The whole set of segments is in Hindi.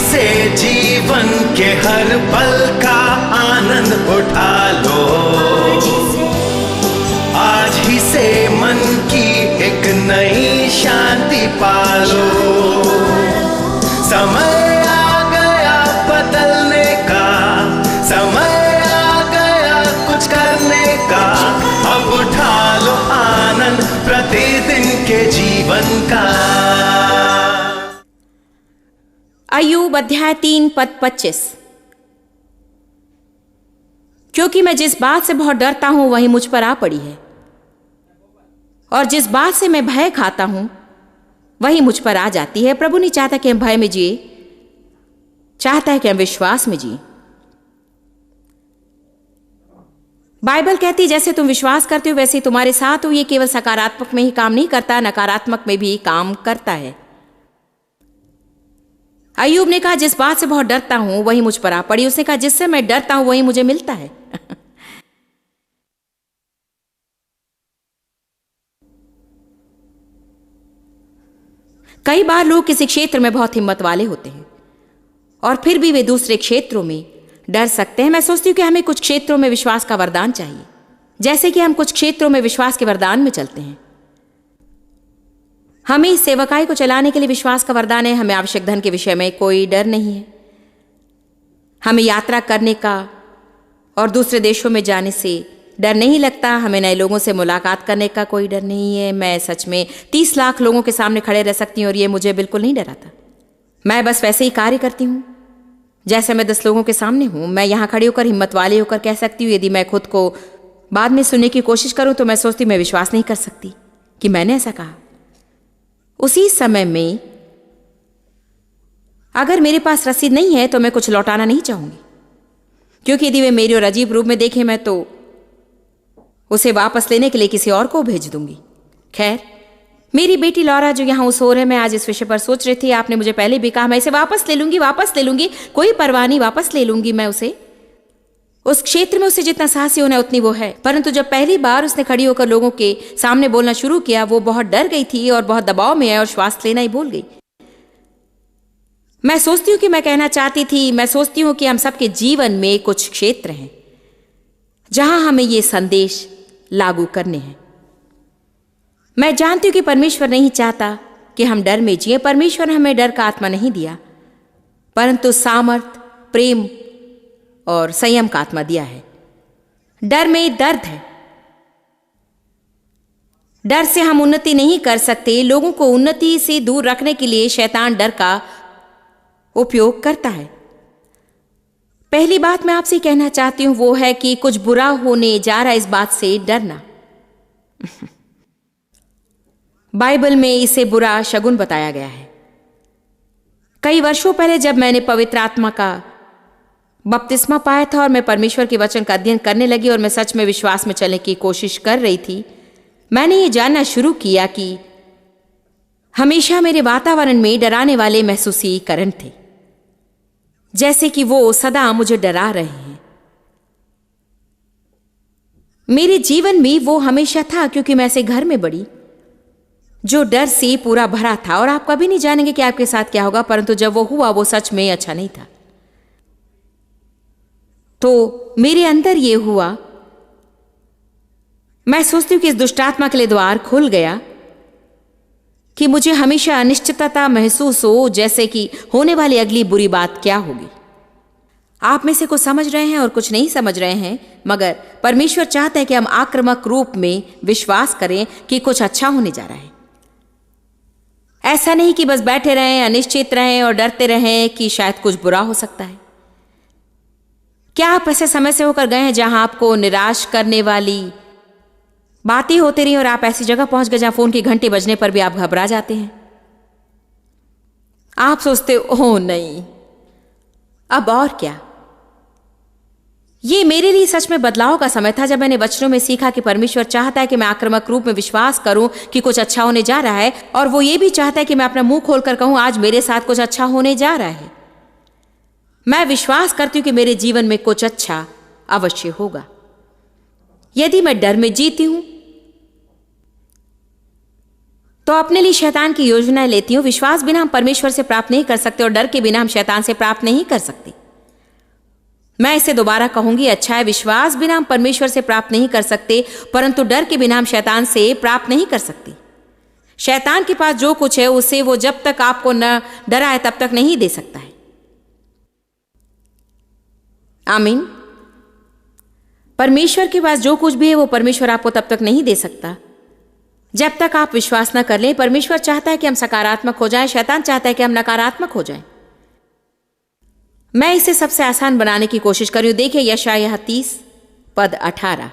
से जीवन के हर पल का आनंद उठा लो। आज ही से मन की एक नई शांति पालो। समय आ गया बदलने का, समय आ गया कुछ करने का। अब उठा लो आनंद प्रतिदिन के जीवन का। अय्यूब अध्याय 3 पद 25। क्योंकि मैं जिस बात से बहुत डरता हूं वही मुझ पर आ पड़ी है, और जिस बात से मैं भय खाता हूं वही मुझ पर आ जाती है। प्रभु नहीं चाहता कि हम भय में जिए, चाहता है कि हम विश्वास में जिए। बाइबल कहती है जैसे तुम विश्वास करते हो वैसे ही तुम्हारे साथ हो। ये केवल सकारात्मक में ही काम नहीं करता, नकारात्मक में भी काम करता है। अय्यूब ने कहा जिस बात से बहुत डरता हूं वही मुझ पर आ पड़ी। उसने कहा जिससे मैं डरता हूं वही मुझे मिलता है। कई बार लोग किसी क्षेत्र में बहुत हिम्मत वाले होते हैं और फिर भी वे दूसरे क्षेत्रों में डर सकते हैं। मैं सोचती हूं कि हमें कुछ क्षेत्रों में विश्वास का वरदान चाहिए, जैसे कि हम कुछ क्षेत्रों में विश्वास के वरदान में चलते हैं। हमें इस सेवकाई को चलाने के लिए विश्वास का वरदान है। हमें आवश्यक धन के विषय में कोई डर नहीं है। हमें यात्रा करने का और दूसरे देशों में जाने से डर नहीं लगता। हमें नए लोगों से मुलाकात करने का कोई डर नहीं है। मैं सच में 30 लाख लोगों के सामने खड़े रह सकती हूँ और ये मुझे बिल्कुल नहीं डराता। मैं बस वैसे ही कार्य करती हूँ जैसे मैं 10 लोगों के सामने हूँ। मैं यहाँ खड़ी होकर हिम्मत वाले होकर कह सकती हूँ। यदि मैं खुद को बाद में सुनने की कोशिश करूँ तो मैं सोचती मैं विश्वास नहीं कर सकती कि मैंने ऐसा कहा। उसी समय में अगर मेरे पास रसीद नहीं है तो मैं कुछ लौटाना नहीं चाहूंगी, क्योंकि यदि वे मेरे और अजीब रूप में देखें मैं तो उसे वापस लेने के लिए किसी और को भेज दूंगी। खैर, मेरी बेटी लॉरा जो यहां उस ओर है, मैं आज इस विषय पर सोच रही थी। आपने मुझे पहले भी कहा मैं इसे वापस ले लूंगी, कोई परवाह नहीं, वापस ले लूंगी मैं उसे। उस क्षेत्र में उसे जितना साहसी होना उतनी वो है। परंतु जब पहली बार उसने खड़ी होकर लोगों के सामने बोलना शुरू किया, वो बहुत डर गई थी और बहुत दबाव में है और श्वास लेना ही भूल गई। मैं सोचती हूं कि मैं कहना चाहती थी, मैं सोचती हूं कि हम सबके जीवन में कुछ क्षेत्र हैं जहां हमें ये संदेश लागू करने हैं। मैं जानती हूं कि परमेश्वर नहीं चाहता कि हम डर में जिए। परमेश्वर ने हमें डर का आत्मा नहीं दिया, परंतु सामर्थ, प्रेम और संयम का आत्मा दिया है। डर में दर्द है। डर से हम उन्नति नहीं कर सकते। लोगों को उन्नति से दूर रखने के लिए शैतान डर का उपयोग करता है। पहली बात मैं आपसे कहना चाहती हूं वो है कि कुछ बुरा होने जा रहा है, इस बात से डरना। बाइबल में इसे बुरा शगुन बताया गया है। कई वर्षों पहले जब मैंने पवित्र आत्मा का बपतिस्मा पाया था और मैं परमेश्वर के वचन का अध्ययन करने लगी और मैं सच में विश्वास में चलने की कोशिश कर रही थी, मैंने ये जानना शुरू किया कि हमेशा मेरे वातावरण में डराने वाले महसूसीकरण थे, जैसे कि वो सदा मुझे डरा रहे हैं। मेरे जीवन में वो हमेशा था, क्योंकि मैं ऐसे घर में बड़ी जो डर से पूरा भरा था। और आप कभी नहीं जानेंगे कि आपके साथ क्या होगा, परंतु जब वो हुआ वो सच में अच्छा नहीं था। तो मेरे अंदर ये हुआ, मैं सोचती हूं कि इस दुष्टात्मा के लिए द्वार खुल गया कि मुझे हमेशा अनिश्चितता महसूस हो, जैसे कि होने वाली अगली बुरी बात क्या होगी। आप में से कुछ समझ रहे हैं और कुछ नहीं समझ रहे हैं, मगर परमेश्वर चाहता है कि हम आक्रामक रूप में विश्वास करें कि कुछ अच्छा होने जा रहा है। ऐसा नहीं कि बस बैठे रहें, अनिश्चित रहें और डरते रहें कि शायद कुछ बुरा हो सकता है। क्या आप ऐसे समय से होकर गए हैं जहां आपको निराश करने वाली बातें होती रही और आप ऐसी जगह पहुंच गए जहां फोन की घंटी बजने पर भी आप घबरा जाते हैं? आप सोचते हो ओह नहीं, अब और क्या। ये मेरे लिए सच में बदलाव का समय था, जब मैंने वचनों में सीखा कि परमेश्वर चाहता है कि मैं आक्रामक रूप में विश्वास करूं कि कुछ अच्छा होने जा रहा है, और वो ये भी चाहता है कि मैं अपना मुंह खोलकर कहूं आज मेरे साथ कुछ अच्छा होने जा रहा है। मैं विश्वास करती हूं कि मेरे जीवन में कुछ अच्छा अवश्य होगा। यदि मैं डर में जीती हूं तो अपने लिए शैतान की योजनाएं लेती हूं। विश्वास बिना हम परमेश्वर से प्राप्त नहीं कर सकते और डर के बिना हम शैतान से प्राप्त नहीं कर सकते। मैं इसे दोबारा कहूंगी, अच्छा है, विश्वास बिना हम परमेश्वर से प्राप्त नहीं कर सकते, परंतु डर के बिना हम शैतान से प्राप्त नहीं कर सकते। शैतान के पास जो कुछ है उसे वो जब तक आपको न डराए तब तक नहीं दे सकता है। आमीन। परमेश्वर के पास जो कुछ भी है वो परमेश्वर आपको तब तक नहीं दे सकता जब तक आप विश्वास न कर लें। परमेश्वर चाहता है कि हम सकारात्मक हो जाएं, शैतान चाहता है कि हम नकारात्मक हो जाएं। मैं इसे सबसे आसान बनाने की कोशिश कर रही हूं। देखिए यशायाह 30 पद 18।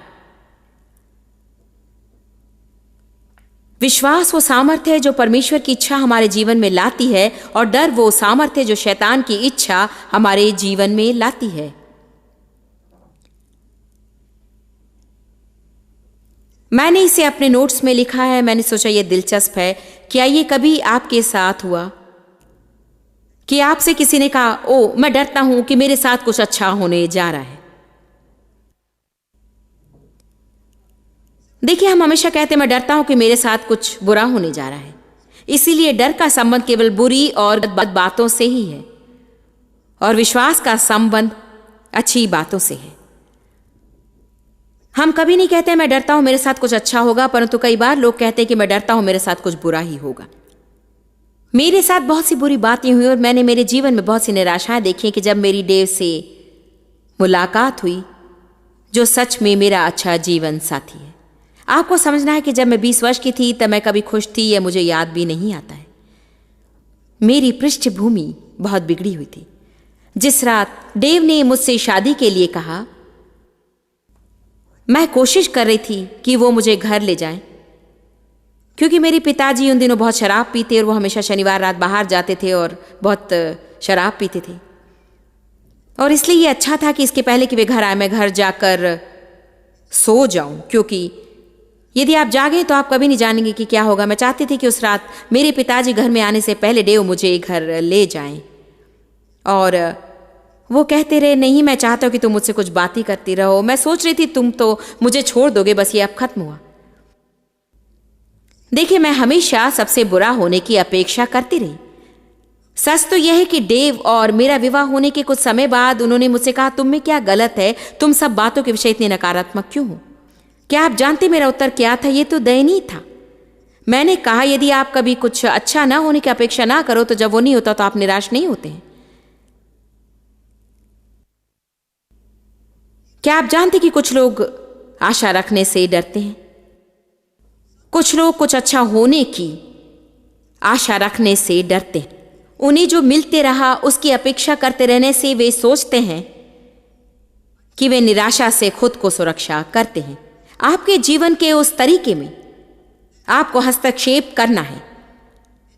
विश्वास वो सामर्थ्य है जो परमेश्वर की इच्छा हमारे जीवन में लाती है, और डर वो सामर्थ्य है जो शैतान की इच्छा हमारे जीवन में लाती है। मैंने इसे अपने नोट्स में लिखा है। मैंने सोचा यह दिलचस्प है। क्या ये कभी आपके साथ हुआ कि आपसे किसी ने कहा, ओ मैं डरता हूं कि मेरे साथ कुछ अच्छा होने जा रहा है। देखिए, हम हमेशा कहते हैं मैं डरता हूं कि मेरे साथ कुछ बुरा होने जा रहा है। इसीलिए डर का संबंध केवल बुरी और बद बातों से ही है, और विश्वास का संबंध अच्छी बातों से है। हम कभी नहीं कहते मैं डरता हूं मेरे साथ कुछ अच्छा होगा, परंतु कई बार लोग कहते हैं कि मैं डरता हूं मेरे साथ कुछ बुरा ही होगा। मेरे साथ बहुत सी बुरी बातें हुई और मैंने मेरे जीवन में बहुत सी निराशाएं देखी कि जब मेरी डेव से मुलाकात हुई, जो सच में मेरा अच्छा जीवन साथी है। आपको समझना है कि जब मैं 20 वर्ष की थी तब मैं कभी खुश थी, यह मुझे याद भी नहीं आता है। मेरी पृष्ठभूमि बहुत बिगड़ी हुई थी। जिस रात डेव ने मुझसे शादी के लिए कहा, मैं कोशिश कर रही थी कि वो मुझे घर ले जाएं, क्योंकि मेरे पिताजी उन दिनों बहुत शराब पीते और वो हमेशा शनिवार रात बाहर जाते थे और बहुत शराब पीते थे। और इसलिए ये अच्छा था कि इसके पहले कि वे घर आए मैं घर जाकर सो जाऊं, क्योंकि यदि आप जागे तो आप कभी नहीं जानेंगे कि क्या होगा। मैं चाहती थी कि उस रात मेरे पिताजी घर में आने से पहले डेव मुझे घर ले जाएं। और वो कहते रहे, नहीं मैं चाहता हूं कि तुम मुझसे कुछ बातें करती रहो। मैं सोच रही थी तुम तो मुझे छोड़ दोगे, बस ये अब खत्म हुआ। देखिए, मैं हमेशा सबसे बुरा होने की अपेक्षा करती रही। सच तो यह है कि डेव और मेरा विवाह होने के कुछ समय बाद उन्होंने मुझसे कहा, तुम में क्या गलत है, तुम सब बातों के विषय इतने नकारात्मक क्यों हो? क्या आप जानते मेरा उत्तर क्या था? ये तो दयनीय था। मैंने कहा, यदि आप कभी कुछ अच्छा ना होने की अपेक्षा ना करो तो जब वो नहीं होता तो आप निराश नहीं होते हैं। क्या आप जानते कि कुछ लोग आशा रखने से डरते हैं? कुछ लोग कुछ अच्छा होने की आशा रखने से डरते हैं। उन्हें जो मिलते रहा उसकी अपेक्षा करते रहने से वे सोचते हैं कि वे निराशा से खुद को सुरक्षा करते हैं। आपके जीवन के उस तरीके में आपको हस्तक्षेप करना है।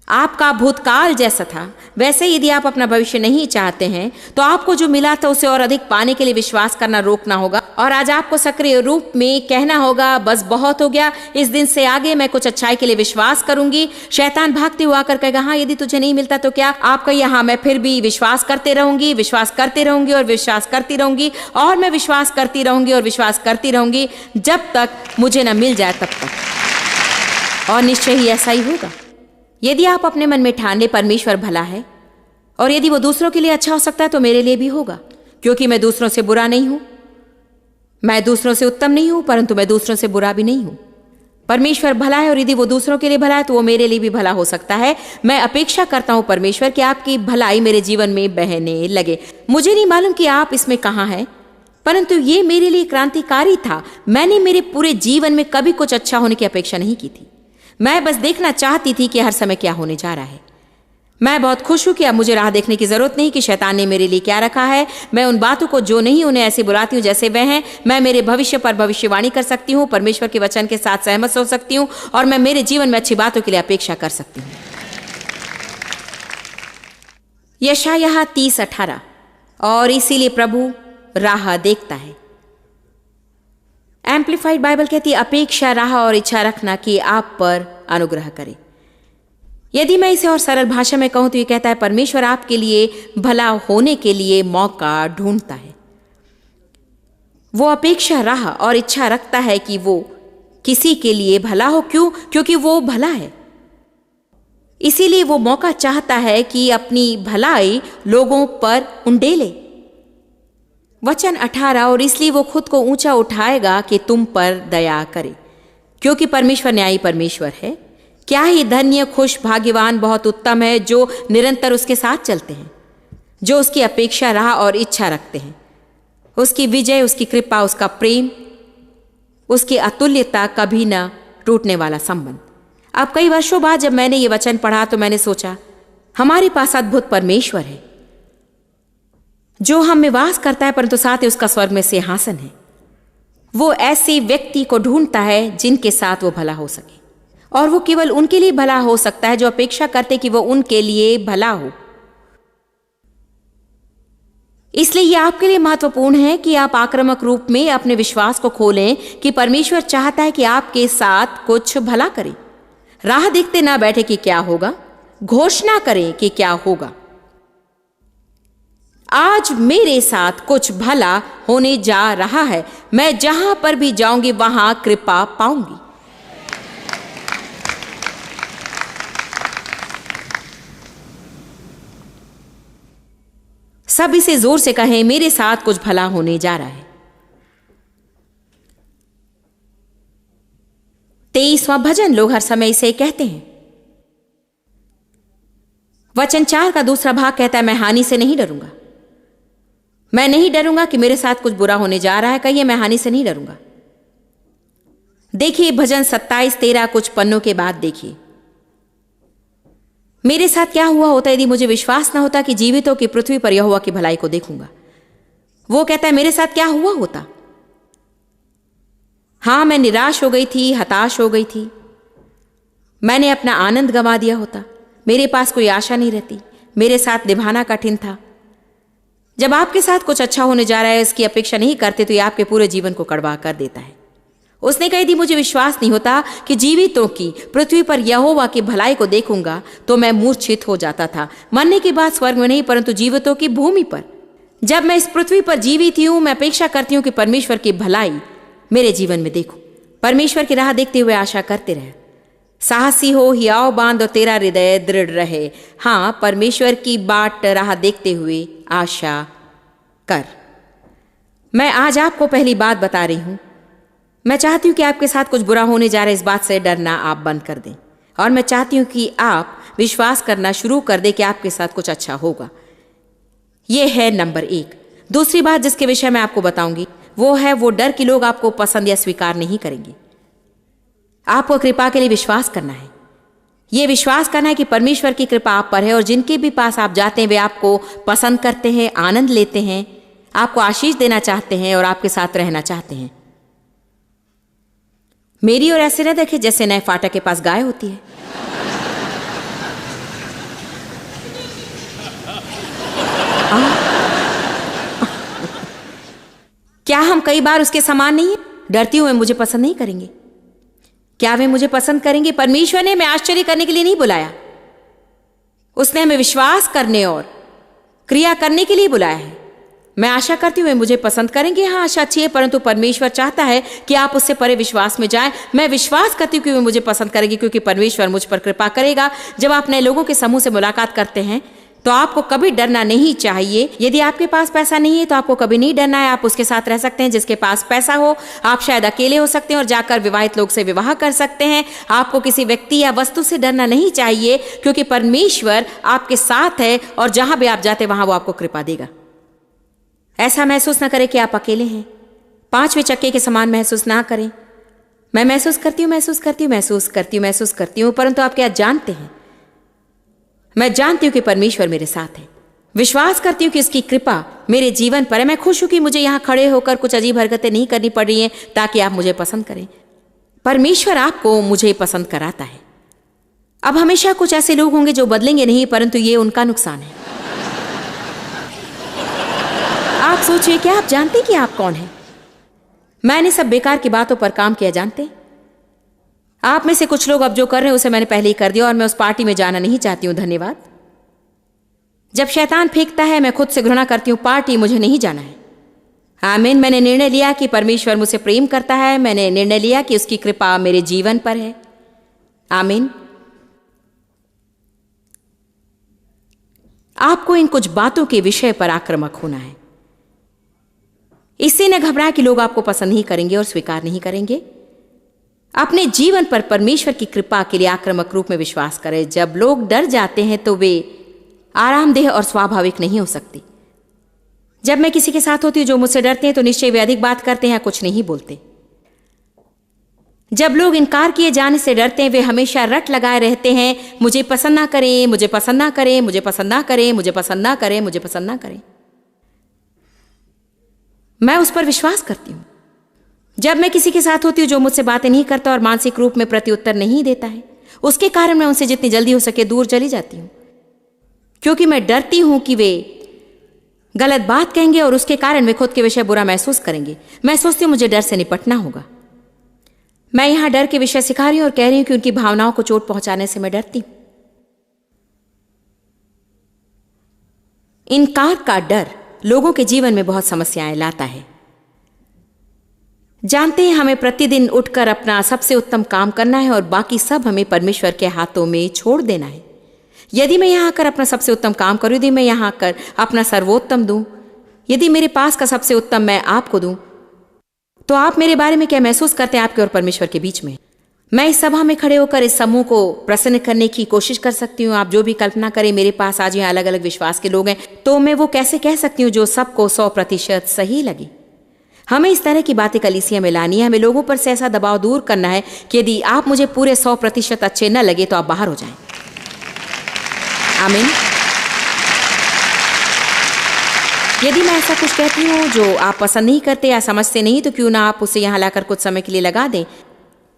आपका भूतकाल जैसा था वैसे यदि आप अपना भविष्य नहीं चाहते हैं तो आपको जो मिला था उसे और अधिक पाने के लिए विश्वास करना रोकना होगा। और आज आपको सक्रिय रूप में कहना होगा, बस बहुत हो गया, इस दिन से आगे मैं कुछ अच्छाई के लिए विश्वास करूंगी। शैतान भागते हुआ आकर कहेगा, हाँ यदि तुझे नहीं मिलता तो क्या? आप कहिए, हाँ मैं फिर भी विश्वास करते रहूंगी, विश्वास करते रहूंगी और विश्वास करती रहूंगी, और मैं विश्वास करती रहूंगी और विश्वास करती रहूंगी जब तक मुझे न मिल जाए तब तक। और निश्चय ही ऐसा ही होगा। यदि आप अपने मन में ठान ले परमेश्वर भला है और यदि वो दूसरों के लिए अच्छा हो सकता है तो मेरे लिए भी होगा, क्योंकि मैं दूसरों से बुरा नहीं हूं। मैं दूसरों से उत्तम नहीं हूं, परंतु मैं दूसरों से बुरा भी नहीं हूं। परमेश्वर भला है और यदि वो दूसरों के लिए भला है तो वो मेरे लिए भी भला हो सकता है। मैं अपेक्षा करता हूं परमेश्वर कि आपकी भलाई मेरे जीवन में बहने लगे। मुझे नहीं मालूम कि आप इसमें कहां हैं, परंतु ये मेरे लिए क्रांतिकारी था। मैंने मेरे पूरे जीवन में कभी कुछ अच्छा होने की अपेक्षा नहीं की थी। मैं बस देखना चाहती थी कि हर समय क्या होने जा रहा है। मैं बहुत खुश हूं कि अब मुझे राह देखने की जरूरत नहीं कि शैतान ने मेरे लिए क्या रखा है। मैं उन बातों को जो नहीं उन्हें ऐसे बुलाती हूं जैसे वह हैं। मैं मेरे भविष्य पर भविष्यवाणी कर सकती हूं, परमेश्वर के वचन के साथ सहमत हो सकती हूं, और मैं मेरे जीवन में अच्छी बातों के लिए अपेक्षा कर सकती हूं। यशायाह 30:18। और इसीलिए प्रभु राह देखता है। एम्प्लीफाइड बाइबल कहती है, अपेक्षा, राह और इच्छा रखना कि आप पर अनुग्रह करे। यदि मैं इसे और सरल भाषा में कहूं तो ये कहता है, परमेश्वर आपके लिए भला होने के लिए मौका ढूंढता है। वो अपेक्षा, राह और इच्छा रखता है कि वो किसी के लिए भला हो। क्यों? क्योंकि वो भला है। इसीलिए वो मौका चाहता है कि अपनी भलाई लोगों पर उंडेले। वचन 18, और इसलिए वो खुद को ऊंचा उठाएगा कि तुम पर दया करे, क्योंकि परमेश्वर न्यायी परमेश्वर है। क्या ही धन्य, खुश, भाग्यवान, बहुत उत्तम है जो निरंतर उसके साथ चलते हैं, जो उसकी अपेक्षा, राह और इच्छा रखते हैं। उसकी विजय, उसकी कृपा, उसका प्रेम, उसकी अतुल्यता, कभी न टूटने वाला संबंध। अब कई वर्षों बाद जब मैंने ये वचन पढ़ा तो मैंने सोचा, हमारे पास अद्भुत परमेश्वर है जो हम में वास करता है, परंतु साथ ही उसका स्वर्ग में सिंहासन है। वो ऐसे व्यक्ति को ढूंढता है जिनके साथ वो भला हो सके, और वो केवल उनके लिए भला हो सकता है जो अपेक्षा करते कि वो उनके लिए भला हो। इसलिए यह आपके लिए महत्वपूर्ण है कि आप आक्रामक रूप में अपने विश्वास को खोलें कि परमेश्वर चाहता है कि आपके साथ कुछ भला करे। राह देखते ना बैठे कि क्या होगा, घोषणा करें कि क्या होगा। आज मेरे साथ कुछ भला होने जा रहा है, मैं जहां पर भी जाऊंगी वहां कृपा पाऊंगी। सब इसे जोर से कहें, मेरे साथ कुछ भला होने जा रहा है। 23वां भजन, लोग हर समय इसे कहते हैं। वचन 4 का दूसरा भाग कहता है, मैं हानि से नहीं डरूंगा। मैं नहीं डरूंगा कि मेरे साथ कुछ बुरा होने जा रहा है। कहिए, मैं हानि से नहीं डरूंगा। देखिए भजन 27-13 कुछ पन्नों के बाद देखिए, मेरे साथ क्या हुआ होता यदि मुझे विश्वास ना होता कि जीवितों की पृथ्वी पर यहोवा की भलाई को देखूंगा। वो कहता है, मेरे साथ क्या हुआ होता। हां, मैं निराश हो गई थी, हताश हो गई थी, मैंने अपना आनंद गंवा दिया होता, मेरे पास कोई आशा नहीं रहती, मेरे साथ निभाना कठिन था। जब आपके साथ कुछ अच्छा होने जा रहा है, इसकी अपेक्षा नहीं करते, तो ये आपके पूरे जीवन को कड़वा कर देता है। उसने कहा, यदि मुझे विश्वास नहीं होता कि जीवितों की पृथ्वी पर यहोवा की भलाई को देखूंगा, तो मैं मूर्छित हो जाता था। मरने के बाद स्वर्ग में नहीं, परंतु जीवितों की भूमि पर। जब मैं इस पृथ्वी पर जीवित हूं, मैं अपेक्षा करती हूं कि परमेश्वर की भलाई मेरे जीवन में देखूं। परमेश्वर की राह देखते हुए आशा करते रहे। साहसी हो, हियाव बांध और तेरा हृदय दृढ़ रहे। हां, परमेश्वर की बाट राह देखते हुए आशा कर। मैं आज आपको पहली बात बता रही हूं। मैं चाहती हूं कि आपके साथ कुछ बुरा होने जा रहा है, इस बात से डरना आप बंद कर दें। और मैं चाहती हूं कि आप विश्वास करना शुरू कर दें कि आपके साथ कुछ अच्छा होगा। यह है नंबर 1। दूसरी बात जिसके विषय में आपको बताऊंगी वो है वो डर कि लोग आपको पसंद या स्वीकार नहीं करेंगे। आपको कृपा के लिए विश्वास करना है। यह विश्वास करना है कि परमेश्वर की कृपा आप पर है, और जिनके भी पास आप जाते हैं वे आपको पसंद करते हैं, आनंद लेते हैं, आपको आशीष देना चाहते हैं और आपके साथ रहना चाहते हैं। मेरी और ऐसे न देखे जैसे नए फाटक के पास गाय होती है। क्या हम कई बार उसके समान नहीं है? डरती हूं वे मुझे पसंद नहीं करेंगे। क्या वे मुझे पसंद करेंगे? परमेश्वर ने हमें आश्चर्य करने के लिए नहीं बुलाया, उसने हमें विश्वास करने और क्रिया करने के लिए बुलाया है। मैं आशा करती हूँ वे मुझे पसंद करेंगे। हाँ, आशा अच्छी है, परंतु परमेश्वर चाहता है कि आप उससे परे विश्वास में जाएं। मैं विश्वास करती हूँ कि वे मुझे पसंद करेंगे, क्योंकि परमेश्वर मुझ पर कृपा करेगा। जब आप नए लोगों के समूह से मुलाकात करते हैं तो आपको कभी डरना नहीं चाहिए। यदि आपके पास पैसा नहीं है तो आपको कभी नहीं डरना है। आप उसके साथ रह सकते हैं जिसके पास पैसा हो। आप शायद अकेले हो सकते हैं और जाकर विवाहित लोग से विवाह कर सकते हैं। आपको किसी व्यक्ति या वस्तु से डरना नहीं चाहिए, क्योंकि परमेश्वर आपके साथ है और जहां भी आप जाते वहां वो आपको कृपा देगा। ऐसा महसूस ना करें कि आप अकेले हैं। 5वें चक्के के समान महसूस ना करें। मैं महसूस करती हूँ, परंतु आप क्या जानते हैं? मैं जानती हूं कि परमेश्वर मेरे साथ है। विश्वास करती हूं कि इसकी कृपा मेरे जीवन पर है। मैं खुश हूं कि मुझे यहां खड़े होकर कुछ अजीब हरकतें नहीं करनी पड़ रही हैं ताकि आप मुझे पसंद करें। परमेश्वर आपको मुझे पसंद कराता है। अब हमेशा कुछ ऐसे लोग होंगे जो बदलेंगे नहीं, परंतु ये उनका नुकसान है। आप सोचिए, क्या आप जानते कि आप कौन हैं? मैंने सब बेकार की बातों पर काम किया, जानते? आप में से कुछ लोग अब जो कर रहे हैं उसे मैंने पहले ही कर दिया और मैं उस पार्टी में जाना नहीं चाहती हूं। धन्यवाद। जब शैतान फेंकता है मैं खुद से घृणा करती हूं, पार्टी मुझे नहीं जाना है। आमीन। मैंने निर्णय लिया कि परमेश्वर मुझसे प्रेम करता है। मैंने निर्णय लिया कि उसकी कृपा मेरे जीवन पर है। आमीन। आपको इन कुछ बातों के विषय पर आक्रामक होना है। इससे न घबराएं कि लोग आपको पसंद नहीं करेंगे और स्वीकार नहीं करेंगे। अपने जीवन पर परमेश्वर की कृपा के लिए आक्रामक रूप में विश्वास करें। जब लोग डर जाते हैं तो वे आरामदेह और स्वाभाविक नहीं हो सकती। जब मैं किसी के साथ होती हूं जो मुझसे डरते हैं तो निश्चय वे अधिक बात करते हैं या कुछ नहीं बोलते। जब लोग इनकार किए जाने से डरते हैं वे हमेशा रट लगाए रहते हैं, मुझे पसंद ना करें, मुझे पसंद ना करें, मुझे पसंद ना करें, मुझे पसंद ना करें, मुझे पसंद ना करें। मैं उस पर विश्वास करती हूं। जब मैं किसी के साथ होती हूं जो मुझसे बातें नहीं करता और मानसिक रूप में प्रत्युत्तर नहीं देता है, उसके कारण मैं उनसे जितनी जल्दी हो सके दूर चली जाती हूं, क्योंकि मैं डरती हूं कि वे गलत बात कहेंगे और उसके कारण वे खुद के विषय बुरा महसूस करेंगे। मैं सोचती हूं मुझे डर से निपटना होगा। मैं यहां डर के विषय सिखा रही हूं और कह रही हूं कि उनकी भावनाओं को चोट पहुंचाने से मैं डरती हूं। इनकार का डर लोगों के जीवन में बहुत समस्याएं लाता है। जानते हैं, हमें प्रतिदिन उठकर अपना सबसे उत्तम काम करना है और बाकी सब हमें परमेश्वर के हाथों में छोड़ देना है। यदि मैं यहां आकर अपना सबसे उत्तम काम करूं, यदि मैं यहां आकर अपना सर्वोत्तम दूं, यदि मेरे पास का सबसे उत्तम मैं आपको दूं, तो आप मेरे बारे में क्या महसूस करते हैं आपके और परमेश्वर के बीच में? मैं इस सभा में खड़े होकर इस समूह को प्रसन्न करने की कोशिश कर सकती हूँ। आप जो भी कल्पना करें, मेरे पास आज यहाँ अलग अलग विश्वास के लोग हैं, तो मैं वो कैसे कह सकती हूँ जो सबको 100% सही लगे? हमें इस तरह की बातें कलीसिया में लानी है। हमें लोगों पर से ऐसा दबाव दूर करना है कि यदि आप मुझे पूरे 100% अच्छे न लगे तो आप बाहर हो जाएं। आमीन। यदि मैं ऐसा कुछ कहती हूँ जो आप पसंद नहीं करते या समझते नहीं, तो क्यों ना आप उसे यहाँ लाकर कुछ समय के लिए लगा दें।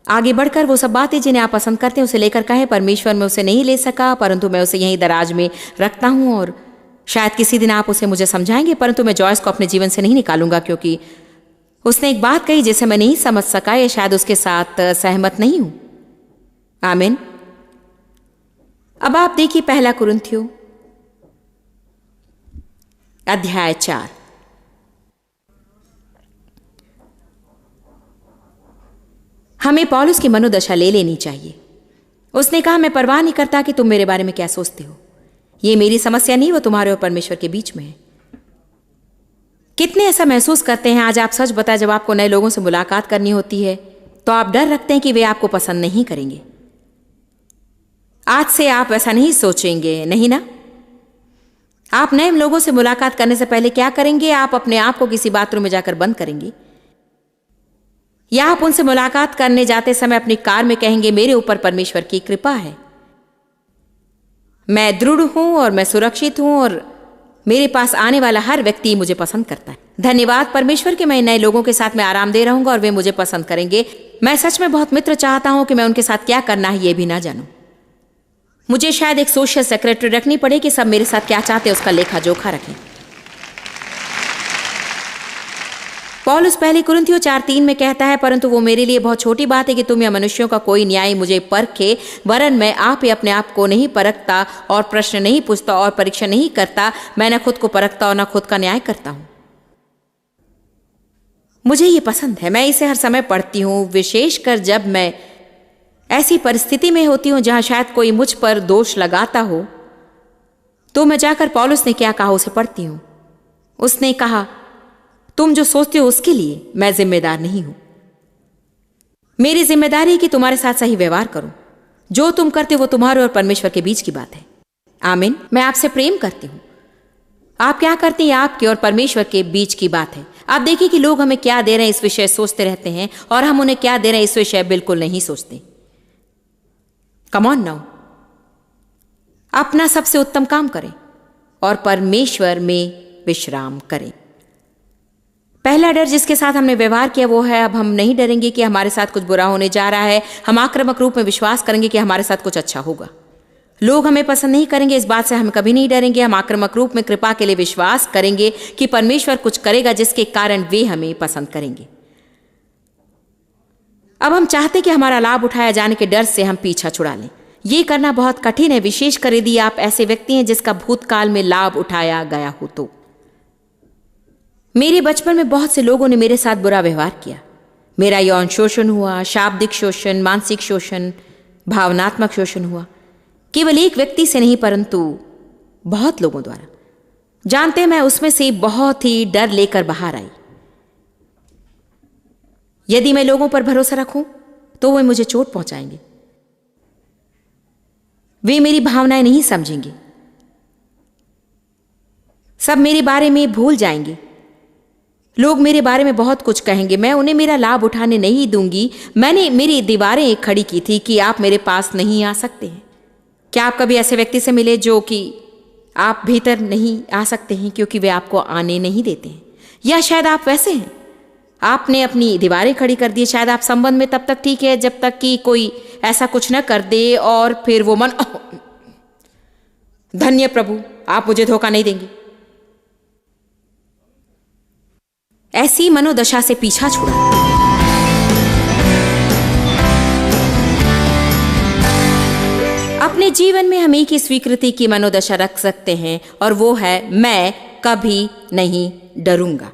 आगे बढ़कर वो सब बातें जिन्हें आप पसंद करते हैं उसे लेकर कहें, परमेश्वर मैं उसे नहीं ले सका, परंतु मैं उसे यहीं दराज में रखता हूँ और शायद किसी दिन आप उसे मुझे समझाएंगे, परंतु मैं जॉयस को अपने जीवन से नहीं निकालूंगा क्योंकि उसने एक बात कही जिसे मैं नहीं समझ सका या शायद उसके साथ सहमत नहीं हूं। आमीन। अब आप देखिए 1 कुरिन्थियों अध्याय 4। हमें पौलुस की मनोदशा ले लेनी चाहिए। उसने कहा, मैं परवाह नहीं करता कि तुम मेरे बारे में क्या सोचते हो। ये मेरी समस्या नहीं, वो तुम्हारे और परमेश्वर के बीच में है। कितने ऐसा महसूस करते हैं? आज आप सच बताएं, जब आपको नए लोगों से मुलाकात करनी होती है तो आप डर रखते हैं कि वे आपको पसंद नहीं करेंगे। आज से आप ऐसा नहीं सोचेंगे, नहीं ना? आप नए लोगों से मुलाकात करने से पहले क्या करेंगे? आप अपने आप को किसी बाथरूम में जाकर बंद करेंगे, या आप उनसे मुलाकात करने जाते समय अपनी कार में कहेंगे, मेरे ऊपर परमेश्वर की कृपा है, मैं दृढ़ हूं और मैं सुरक्षित हूं और मेरे पास आने वाला हर व्यक्ति मुझे पसंद करता है। धन्यवाद परमेश्वर कि मैं नए लोगों के साथ में आरामदेह रहूंगा और वे मुझे पसंद करेंगे। मैं सच में बहुत मित्र चाहता हूं कि मैं उनके साथ क्या करना है ये भी ना जानूं। मुझे शायद एक सोशल सेक्रेटरी रखनी पड़े कि सब मेरे साथ क्या चाहते हैं उसका लेखा जोखा रखें। पौलुस 1 कुरिन्थियों 4:3 में कहता है, परंतु वो मेरे लिए बहुत छोटी बात है कि तुम या मनुष्यों का कोई न्याय मुझे परखे, वरन मैं आप ही अपने आप को नहीं परखता और प्रश्न नहीं पूछता और परीक्षा नहीं करता। मैं न खुद को परखता और न खुद का न्याय करता हूं। मुझे ये पसंद है, मैं इसे हर समय पढ़ती हूं, विशेषकर जब मैं ऐसी परिस्थिति में होती हूं जहां शायद कोई मुझ पर दोष लगाता हो, तो मैं जाकर पौलुस ने क्या कहा उसे पढ़ती हूं। उसने कहा, तुम जो सोचते हो उसके लिए मैं जिम्मेदार नहीं हूं। मेरी जिम्मेदारी है कि तुम्हारे साथ सही व्यवहार करूं। जो तुम करते हो वो तुम्हारे और परमेश्वर के बीच की बात है। आमीन। मैं आपसे प्रेम करती हूं। आप क्या करते हैं आपके और परमेश्वर के बीच की बात है। आप देखिए कि लोग हमें क्या दे रहे हैं इस विषय सोचते रहते हैं और हम उन्हें क्या दे रहे हैं इस विषय बिल्कुल नहीं सोचते। कम ऑन नाउ, अपना सबसे उत्तम काम करें और परमेश्वर में विश्राम करें। पहला डर जिसके साथ हमने व्यवहार किया वो है, अब हम नहीं डरेंगे कि हमारे साथ कुछ बुरा होने जा रहा है। हम आक्रामक रूप में विश्वास करेंगे कि हमारे साथ कुछ अच्छा होगा। लोग हमें पसंद नहीं करेंगे, इस बात से हम कभी नहीं डरेंगे। हम आक्रामक रूप में कृपा के लिए विश्वास करेंगे कि परमेश्वर कुछ करेगा जिसके कारण वे हमें पसंद करेंगे। अब हम चाहते कि हमारा लाभ उठाया जाने के डर से हम पीछा छुड़ा लें। यह करना बहुत कठिन है, विशेषकर यदि आप ऐसे व्यक्ति हैं जिसका भूतकाल में लाभ उठाया गया हो तो। मेरे बचपन में बहुत से लोगों ने मेरे साथ बुरा व्यवहार किया। मेरा यौन शोषण हुआ, शाब्दिक शोषण, मानसिक शोषण, भावनात्मक शोषण हुआ। केवल एक व्यक्ति से नहीं, परंतु बहुत लोगों द्वारा। जानते हैं, मैं उसमें से बहुत ही डर लेकर बाहर आई। यदि मैं लोगों पर भरोसा रखूं तो वे मुझे चोट पहुंचाएंगे, वे मेरी भावनाएं नहीं समझेंगे, सब मेरे बारे में भूल जाएंगे। लोग मेरे बारे में बहुत कुछ कहेंगे, मैं उन्हें मेरा लाभ उठाने नहीं दूंगी। मैंने मेरी दीवारें खड़ी की थी कि आप मेरे पास नहीं आ सकते हैं। क्या आप कभी ऐसे व्यक्ति से मिले जो कि आप भीतर नहीं आ सकते हैं क्योंकि वे आपको आने नहीं देते हैं? या शायद आप वैसे हैं, आपने अपनी दीवारें खड़ी कर दी। शायद आप संबंध में तब तक ठीक है जब तक कि कोई ऐसा कुछ न कर दे और फिर वो मन, धन्य प्रभु, आप मुझे धोखा नहीं देंगे। ऐसी मनोदशा से पीछा छुड़ा। अपने जीवन में हम एक ही स्वीकृति की मनोदशा रख सकते हैं और वो है, मैं कभी नहीं डरूंगा।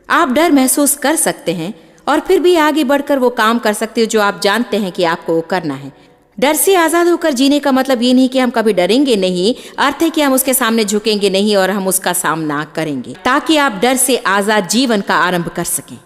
आप डर महसूस कर सकते हैं और फिर भी आगे बढ़कर वो काम कर सकते हो जो आप जानते हैं कि आपको वो करना है। डर से आजाद होकर जीने का मतलब ये नहीं कि हम कभी डरेंगे नहीं, अर्थ है कि हम उसके सामने झुकेंगे नहीं और हम उसका सामना करेंगे, ताकि आप डर से आजाद जीवन का आरंभ कर सकें।